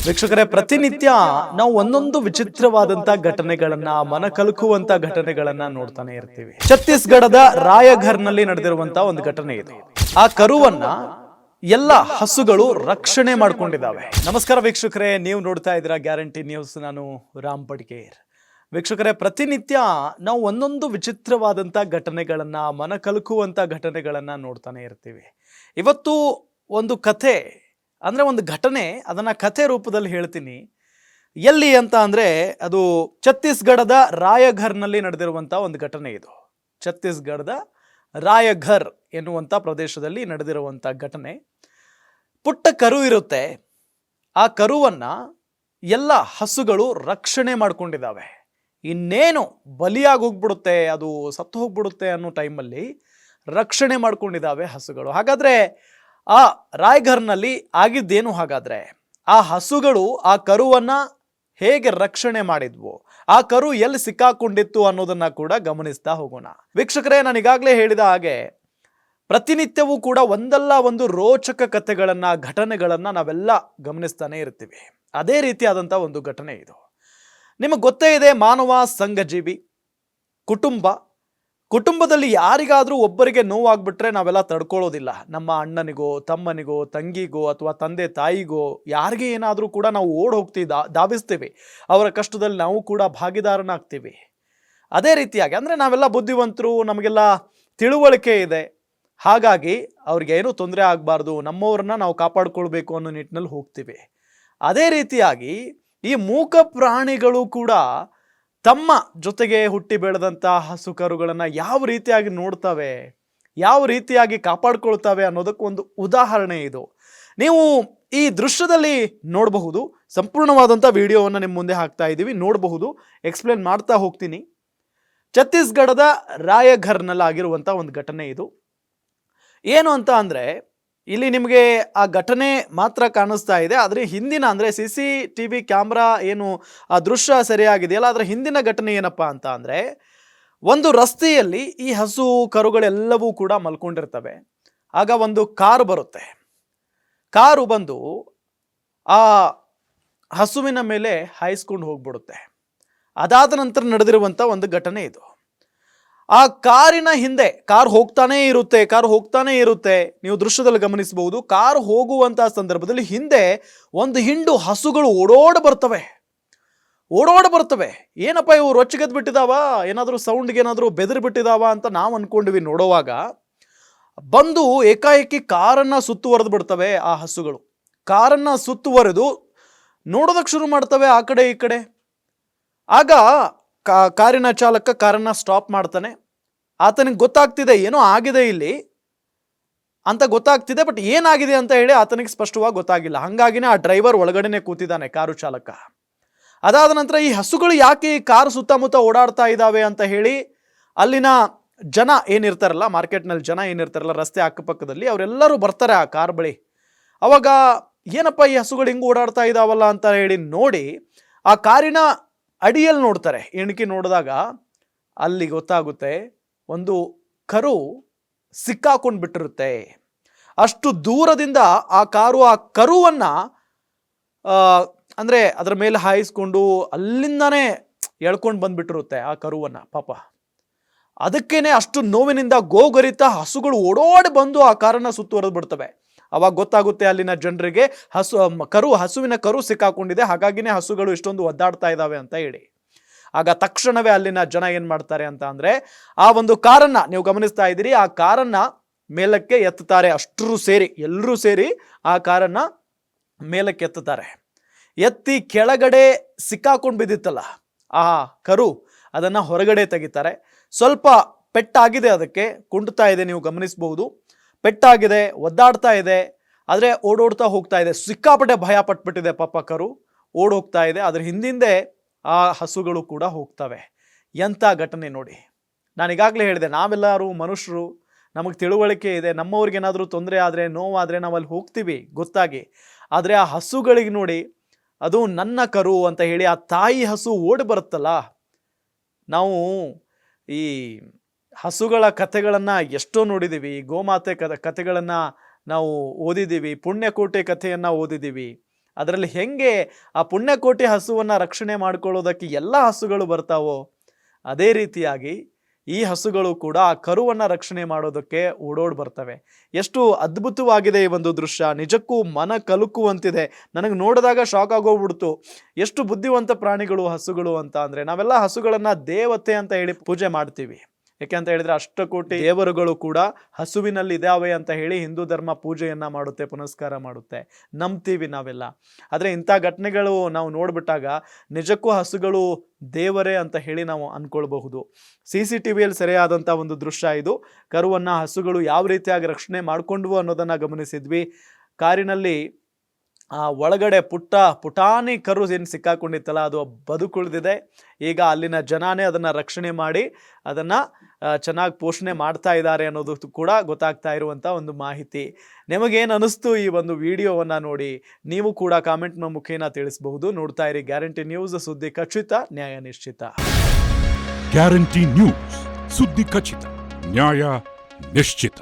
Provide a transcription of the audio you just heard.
ವೀಕ್ಷಕರೇ, ಪ್ರತಿನಿತ್ಯ ನಾವು ಒಂದೊಂದು ವಿಚಿತ್ರವಾದಂತ ಘಟನೆಗಳನ್ನ, ಮನ ಕಲಕುವಂತ ಘಟನೆಗಳನ್ನ ನೋಡ್ತಾನೆ ಇರ್ತೀವಿ. ಛತ್ತೀಸ್ಗಢದ ರಾಯಘರ್ನಲ್ಲಿ ನಡೆದಿರುವಂತ ಒಂದು ಘಟನೆ ಇದು. ಆ ಕರುವನ್ನ ಎಲ್ಲ ಹಸುಗಳು ರಕ್ಷಣೆ ಮಾಡ್ಕೊಂಡಿದ್ದಾವೆ. ನಮಸ್ಕಾರ ವೀಕ್ಷಕರೇ, ನೀವು ನೋಡ್ತಾ ಇದ್ದೀರಾ ಗ್ಯಾರಂಟಿ ನ್ಯೂಸ್. ನಾನು ರಾಮ್ ಪಡ್ಕೇರ್. ವೀಕ್ಷಕರೇ, ಪ್ರತಿನಿತ್ಯ ನಾವು ಒಂದೊಂದು ವಿಚಿತ್ರವಾದಂತ ಘಟನೆಗಳನ್ನ, ಮನ ಕಲಕುವಂತ ಘಟನೆಗಳನ್ನ ನೋಡ್ತಾನೆ ಇರ್ತೀವಿ. ಇವತ್ತು ಒಂದು ಕಥೆ, ಅಂದರೆ ಒಂದು ಘಟನೆ, ಅದನ್ನು ಕಥೆ ರೂಪದಲ್ಲಿ ಹೇಳ್ತೀನಿ. ಎಲ್ಲಿ ಅಂತ ಅಂದರೆ ಅದು ಛತ್ತೀಸ್ಗಢದ ರಾಯಘರ್ನಲ್ಲಿ ನಡೆದಿರುವಂಥ ಒಂದು ಘಟನೆ ಇದು. ಛತ್ತೀಸ್ಗಢದ ರಾಯಘರ್ ಎನ್ನುವಂಥ ಪ್ರದೇಶದಲ್ಲಿ ನಡೆದಿರುವಂಥ ಘಟನೆ. ಪುಟ್ಟ ಕರು ಇರುತ್ತೆ. ಆ ಕರುವನ್ನು ಎಲ್ಲ ಹಸುಗಳು ರಕ್ಷಣೆ ಮಾಡ್ಕೊಂಡಿದ್ದಾವೆ. ಇನ್ನೇನು ಬಲಿಯಾಗಿ ಹೋಗ್ಬಿಡುತ್ತೆ, ಅದು ಸತ್ತು ಹೋಗ್ಬಿಡುತ್ತೆ ಅನ್ನೋ ಟೈಮಲ್ಲಿ ರಕ್ಷಣೆ ಮಾಡ್ಕೊಂಡಿದ್ದಾವೆ ಹಸುಗಳು. ಹಾಗಾದರೆ ಆ ರಾಯಘರ್ನಲ್ಲಿ ಆಗಿದ್ದೇನು? ಹಾಗಾದ್ರೆ ಆ ಹಸುಗಳು ಆ ಕರುವನ್ನ ಹೇಗೆ ರಕ್ಷಣೆ ಮಾಡಿದ್ವು, ಆ ಕರು ಎಲ್ಲಿ ಸಿಕ್ಕಾಕೊಂಡಿತ್ತು ಅನ್ನೋದನ್ನ ಕೂಡ ಗಮನಿಸ್ತಾ ಹೋಗೋಣ. ವೀಕ್ಷಕರೇ, ನಾನು ಈಗಾಗಲೇ ಹೇಳಿದ ಹಾಗೆ ಪ್ರತಿನಿತ್ಯವೂ ಕೂಡ ಒಂದಲ್ಲ ಒಂದು ರೋಚಕ ಕಥೆಗಳನ್ನ, ಘಟನೆಗಳನ್ನ ನಾವೆಲ್ಲ ಗಮನಿಸ್ತಾನೆ ಇರ್ತೀವಿ. ಅದೇ ರೀತಿಯಾದಂಥ ಒಂದು ಘಟನೆ ಇದು. ನಿಮಗೆ ಗೊತ್ತೇ ಇದೆ, ಮಾನವ ಸಂಘಜೀವಿ, ಕುಟುಂಬದಲ್ಲಿ ಯಾರಿಗಾದರೂ ಒಬ್ಬರಿಗೆ ನೋವಾಗ್ಬಿಟ್ರೆ ನಾವೆಲ್ಲ ತಡ್ಕೊಳ್ಳೋದಿಲ್ಲ. ನಮ್ಮ ಅಣ್ಣನಿಗೋ, ತಮ್ಮನಿಗೋ, ತಂಗಿಗೋ ಅಥವಾ ತಂದೆ ತಾಯಿಗೋ ಯಾರಿಗೆ ಏನಾದರೂ ಕೂಡ ನಾವು ಓಡ್ ಹೋಗ್ತೀವಿ, ಧಾವಿಸ್ತೀವಿ. ಅವರ ಕಷ್ಟದಲ್ಲಿ ನಾವು ಕೂಡ ಭಾಗಿದಾರನಾಗ್ತೀವಿ. ಅದೇ ರೀತಿಯಾಗಿ ಅಂದರೆ ನಾವೆಲ್ಲ ಬುದ್ಧಿವಂತರು, ನಮಗೆಲ್ಲ ತಿಳುವಳಿಕೆ ಇದೆ. ಹಾಗಾಗಿ ಅವ್ರಿಗೇನು ತೊಂದರೆ ಆಗಬಾರ್ದು, ನಮ್ಮವ್ರನ್ನ ನಾವು ಕಾಪಾಡ್ಕೊಳ್ಬೇಕು ಅನ್ನೋ ನಿಟ್ಟಿನಲ್ಲಿ ಹೋಗ್ತೀವಿ. ಅದೇ ರೀತಿಯಾಗಿ ಈ ಮೂಕ ಪ್ರಾಣಿಗಳು ಕೂಡ ತಮ್ಮ ಜೊತೆಗೆ ಹುಟ್ಟಿ ಬೆಳೆದಂಥ ಹಸು ಕರುಗಳನ್ನು ಯಾವ ರೀತಿಯಾಗಿ ನೋಡ್ತವೆ, ಯಾವ ರೀತಿಯಾಗಿ ಕಾಪಾಡ್ಕೊಳ್ತವೆ ಅನ್ನೋದಕ್ಕೊಂದು ಉದಾಹರಣೆ ಇದು. ನೀವು ಈ ದೃಶ್ಯದಲ್ಲಿ ನೋಡಬಹುದು. ಸಂಪೂರ್ಣವಾದಂಥ ವಿಡಿಯೋವನ್ನು ನಿಮ್ಮ ಮುಂದೆ ಹಾಕ್ತಾ ಇದ್ದೀವಿ, ನೋಡಬಹುದು. ಎಕ್ಸ್ಪ್ಲೇನ್ ಮಾಡ್ತಾ ಹೋಗ್ತೀನಿ. ಛತ್ತೀಸ್ಗಢದ ರಾಯಘರ್ನಲ್ಲಾಗಿರುವಂಥ ಒಂದು ಘಟನೆ ಇದು. ಏನು ಅಂತ ಅಂದರೆ, ಇಲ್ಲಿ ನಿಮಗೆ ಆ ಘಟನೆ ಮಾತ್ರ ಕಾಣಿಸ್ತಾ ಇದೆ. ಆದರೆ ಹಿಂದಿನ, ಅಂದರೆ CCTV ಕ್ಯಾಮ್ರಾ ಏನು ಆ ದೃಶ್ಯ ಸರಿಯಾಗಿದೆಯಲ್ಲ, ಅದರ ಹಿಂದಿನ ಘಟನೆ ಏನಪ್ಪ ಅಂತ ಅಂದರೆ, ಒಂದು ರಸ್ತೆಯಲ್ಲಿ ಈ ಹಸು ಕರುಗಳೆಲ್ಲವೂ ಕೂಡ ಮಲ್ಕೊಂಡಿರ್ತವೆ. ಆಗ ಒಂದು ಕಾರು ಬರುತ್ತೆ. ಕಾರು ಬಂದು ಆ ಹಸುವಿನ ಮೇಲೆ ಹಾಯಿಸ್ಕೊಂಡು ಹೋಗ್ಬಿಡುತ್ತೆ. ಅದಾದ ನಂತರ ನಡೆದಿರುವಂಥ ಒಂದು ಘಟನೆ ಇದು. ಆ ಕಾರಿನ ಹಿಂದೆ ಕಾರ್ ಹೋಗ್ತಾನೇ ಇರುತ್ತೆ. ನೀವು ದೃಶ್ಯದಲ್ಲಿ ಗಮನಿಸಬಹುದು. ಕಾರ್ ಹೋಗುವಂತಹ ಸಂದರ್ಭದಲ್ಲಿ ಹಿಂದೆ ಒಂದು ಹಿಂಡು ಹಸುಗಳು ಓಡೋಡ್ ಬರ್ತವೆ. ಏನಪ್ಪ ಇವು ರೊಚ್ಚಿಗೆದ್ದು ಬಿಟ್ಟಿದಾವ, ಏನಾದರೂ ಸೌಂಡ್ಗೆ ಏನಾದರೂ ಬೆದರಿ ಬಿಟ್ಟಿದಾವ ಅಂತ ನಾವು ಅನ್ಕೊಂಡಿವಿ. ನೋಡುವಾಗ ಬಂದು ಏಕಾಏಕಿ ಕಾರನ್ನ ಸುತ್ತುವರೆದು ಬಿಡ್ತವೆ. ಆ ಹಸುಗಳು ಕಾರನ್ನ ಸುತ್ತುವರೆದು ನೋಡೋದಕ್ಕೆ ಶುರು ಮಾಡ್ತವೆ ಆ ಕಡೆ ಈ ಕಡೆ. ಆಗ ಕಾರಿನ ಚಾಲಕ ಕಾರನ್ನ ಸ್ಟಾಪ್ ಮಾಡ್ತಾನೆ. ಆತನಿಗೆ ಗೊತ್ತಾಗ್ತಿದೆ ಏನೋ ಆಗಿದೆ ಇಲ್ಲಿ ಅಂತ ಗೊತ್ತಾಗ್ತಿದೆ, ಬಟ್ ಏನಾಗಿದೆ ಅಂತ ಹೇಳಿ ಆತನಿಗೆ ಸ್ಪಷ್ಟವಾಗಿ ಗೊತ್ತಾಗಿಲ್ಲ. ಹಾಗಾಗಿನೇ ಆ ಡ್ರೈವರ್ ಒಳಗಡೆನೆ ಕೂತಿದ್ದಾನೆ, ಕಾರು ಚಾಲಕ. ಅದಾದ ನಂತರ ಈ ಹಸುಗಳು ಯಾಕೆ ಈ ಕಾರು ಸುತ್ತಮುತ್ತ ಓಡಾಡ್ತಾ ಇದ್ದಾವೆ ಅಂತ ಹೇಳಿ ಅಲ್ಲಿನ ಜನ ಏನಿರ್ತಾರಲ್ಲ, ಮಾರ್ಕೆಟ್ನಲ್ಲಿ ಜನ ಏನಿರ್ತಾರಲ್ಲ, ರಸ್ತೆ ಅಕ್ಕಪಕ್ಕದಲ್ಲಿ, ಅವರೆಲ್ಲರೂ ಬರ್ತಾರೆ ಆ ಕಾರ್ ಬಳಿ. ಅವಾಗ ಏನಪ್ಪ ಈ ಹಸುಗಳು ಹಿಂಗೆ ಓಡಾಡ್ತಾ ಇದ್ದಾವಲ್ಲ ಅಂತ ಹೇಳಿ ನೋಡಿ ಆ ಕಾರಿನ ಅಡಿಯಲ್ಲಿ ನೋಡ್ತಾರೆ. ಎಣಕಿ ನೋಡಿದಾಗ ಅಲ್ಲಿ ಗೊತ್ತಾಗುತ್ತೆ, ಒಂದು ಕರು ಸಿಕ್ಕಾಕೊಂಡು ಬಿಟ್ಟಿರುತ್ತೆ. ಅಷ್ಟು ದೂರದಿಂದ ಆ ಕಾರು ಆ ಕರುವನ್ನು ಅಂದರೆ ಅದರ ಮೇಲೆ ಹಾಯಿಸ್ಕೊಂಡು ಅಲ್ಲಿಂದಾನೇ ಎಳ್ಕೊಂಡು ಬಂದ್ಬಿಟ್ಟಿರುತ್ತೆ ಆ ಕರುವನ್ನು. ಪಾಪ ಅದಕ್ಕೇನೆ ಅಷ್ಟು ನೋವಿನಿಂದ ಗೋಗರಿತಾ ಹಸುಗಳು ಓಡೋಡಿ ಬಂದು ಆ ಕಾರನ್ನು ಸುತ್ತುವರೆದು ಬಿಡ್ತವೆ. ಅವಾಗ ಗೊತ್ತಾಗುತ್ತೆ ಅಲ್ಲಿನ ಜನರಿಗೆ, ಹಸುವಿನ ಕರು ಸಿಕ್ಕಾಕೊಂಡಿದೆ, ಹಾಗಾಗಿನೇ ಹಸುಗಳು ಇಷ್ಟೊಂದು ಒದ್ದಾಡ್ತಾ ಇದ್ದಾವೆ ಅಂತ ಹೇಳಿ. ಆಗ ತಕ್ಷಣವೇ ಅಲ್ಲಿನ ಜನ ಏನು ಮಾಡ್ತಾರೆ ಅಂತ ಅಂದರೆ, ಆ ಒಂದು ಕಾರನ್ನು ನೀವು ಗಮನಿಸ್ತಾ ಇದ್ದೀರಿ, ಆ ಕಾರನ್ನು ಮೇಲಕ್ಕೆ ಎತ್ತುತ್ತಾರೆ. ಎಲ್ಲರೂ ಸೇರಿ ಆ ಕಾರನ್ನು ಮೇಲಕ್ಕೆ ಎತ್ತುತ್ತಾರೆ. ಎತ್ತಿ ಕೆಳಗಡೆ ಸಿಕ್ಕಾಕೊಂಡು ಬಿದ್ದಿತ್ತಲ್ಲ ಆ ಕರು, ಅದನ್ನು ಹೊರಗಡೆ ತೆಗಿತಾರೆ. ಸ್ವಲ್ಪ ಪೆಟ್ಟಾಗಿದೆ, ಅದಕ್ಕೆ ಕುಂಟುತ್ತಾ ಇದೆ, ನೀವು ಗಮನಿಸಬಹುದು. ಪೆಟ್ಟಾಗಿದೆ, ಒದ್ದಾಡ್ತಾ ಇದೆ, ಆದರೆ ಓಡೋಡ್ತಾ ಹೋಗ್ತಾ ಇದೆ. ಸಿಕ್ಕಾಪಟ್ಟೆ ಭಯ ಪಟ್ಬಿಟ್ಟಿದೆ ಪಾಪ ಕರು, ಓಡೋಗ್ತಾ ಇದೆ. ಅದ್ರ ಹಿಂದಿಂದೆ ಆ ಹಸುಗಳು ಕೂಡ ಹೋಗ್ತವೆ. ಎಂಥ ಘಟನೆ ನೋಡಿ. ನಾನು ಈಗಾಗಲೇ ಹೇಳಿದೆ, ನಾವೆಲ್ಲರೂ ಮನುಷ್ಯರು, ನಮಗೆ ತಿಳುವಳಿಕೆ ಇದೆ. ನಮ್ಮವ್ರಿಗೇನಾದರೂ ತೊಂದರೆ ಆದರೆ, ನೋವಾದರೆ ನಾವು ಅಲ್ಲಿ ಹೋಗ್ತೀವಿ ಗೊತ್ತಾಗಿ. ಆದರೆ ಆ ಹಸುಗಳಿಗೆ ನೋಡಿ, ಅದು ನನ್ನ ಕರು ಅಂತ ಹೇಳಿ ಆ ತಾಯಿ ಹಸು ಓಡಿ ಬರುತ್ತಲ್ಲ. ನಾವು ಈ ಹಸುಗಳ ಕಥೆಗಳನ್ನು ಎಷ್ಟೋ ನೋಡಿದ್ದೀವಿ, ಗೋಮಾತೆ ಕಥೆಗಳನ್ನು ನಾವು ಓದಿದ್ದೀವಿ, ಪುಣ್ಯಕೋಟೆ ಕಥೆಯನ್ನು ಓದಿದ್ದೀವಿ. ಅದರಲ್ಲಿ ಹೆಂಗೆ ಆ ಪುಣ್ಯಕೋಟಿ ಹಸುವನ್ನು ರಕ್ಷಣೆ ಮಾಡ್ಕೊಳ್ಳೋದಕ್ಕೆ ಎಲ್ಲ ಹಸುಗಳು ಬರ್ತಾವೋ ಅದೇ ರೀತಿಯಾಗಿ ಈ ಹಸುಗಳು ಕೂಡ ಆ ಕರುವನ್ನು ರಕ್ಷಣೆ ಮಾಡೋದಕ್ಕೆ ಓಡೋಡಿ ಬರ್ತವೆ. ಎಷ್ಟು ಅದ್ಭುತವಾಗಿದೆ ಈ ಒಂದು ದೃಶ್ಯ, ನಿಜಕ್ಕೂ ಮನ ಕಲುಕುವಂತಿದೆ. ನನಗೆ ನೋಡಿದಾಗ ಶಾಕ್ ಆಗೋಗ್ಬಿಡ್ತು, ಎಷ್ಟು ಬುದ್ಧಿವಂತ ಪ್ರಾಣಿಗಳು ಹಸುಗಳು ಅಂತ. ಅಂದರೆ ನಾವೆಲ್ಲ ಹಸುಗಳನ್ನು ದೇವತೆ ಅಂತ ಹೇಳಿ ಪೂಜೆ ಮಾಡ್ತೀವಿ. ಯಾಕೆ ಅಂತ ಹೇಳಿದ್ರೆ ಅಷ್ಟಕೋಟಿ ದೇವರುಗಳು ಕೂಡ ಹಸುವಿನಲ್ಲಿ ಇದಾವೆ ಅಂತ ಹೇಳಿ ಹಿಂದೂ ಧರ್ಮ ಪೂಜೆಯನ್ನು ಮಾಡುತ್ತೆ, ಪುನಸ್ಕಾರ ಮಾಡುತ್ತೆ, ನಂಬ್ತೀವಿ ನಾವೆಲ್ಲ. ಆದರೆ ಇಂಥ ಘಟನೆಗಳು ನಾವು ನೋಡ್ಬಿಟ್ಟಾಗ ನಿಜಕ್ಕೂ ಹಸುಗಳು ದೇವರೇ ಅಂತ ಹೇಳಿ ನಾವು ಅಂದ್ಕೊಳ್ಬಹುದು. CCTVಯಲ್ಲಿ ಸೆರೆಯಾದಂಥ ಒಂದು ದೃಶ್ಯ ಇದು. ಕರುವನ್ನು ಹಸುಗಳು ಯಾವ ರೀತಿಯಾಗಿ ರಕ್ಷಣೆ ಮಾಡಿಕೊಂಡ್ವು ಅನ್ನೋದನ್ನು ಗಮನಿಸಿದ್ವಿ. ಕಾರಿನಲ್ಲಿ ಒಳಗಡೆ ಪುಟಾಣಿ ಕರು ಏನು ಸಿಕ್ಕಾಕೊಂಡಿತ್ತಲ್ಲ ಅದು ಬದುಕುಳಿದಿದೆ. ಈಗ ಅಲ್ಲಿನ ಜನಾನೇ ಅದನ್ನು ರಕ್ಷಣೆ ಮಾಡಿ ಅದನ್ನು ಚೆನ್ನಾಗಿ ಪೋಷಣೆ ಮಾಡ್ತಾ ಇದ್ದಾರೆ ಅನ್ನೋದು ಕೂಡ ಗೊತ್ತಾಗ್ತಾ ಇರುವಂಥ ಒಂದು ಮಾಹಿತಿ. ನಿಮಗೇನು ಅನಿಸ್ತು ಈ ಒಂದು ವಿಡಿಯೋವನ್ನು ನೋಡಿ? ನೀವು ಕೂಡ ಕಾಮೆಂಟ್ನ ಮುಖೇನ ತಿಳಿಸಬಹುದು. ನೋಡ್ತಾ ಇರಿ ಗ್ಯಾರಂಟಿ ನ್ಯೂಸ್, ಸುದ್ದಿ ಖಚಿತ, ನ್ಯಾಯ ನಿಶ್ಚಿತ. ಗ್ಯಾರಂಟಿ ನ್ಯೂಸ್, ಸುದ್ದಿ ಖಚಿತ, ನ್ಯಾಯ ನಿಶ್ಚಿತ.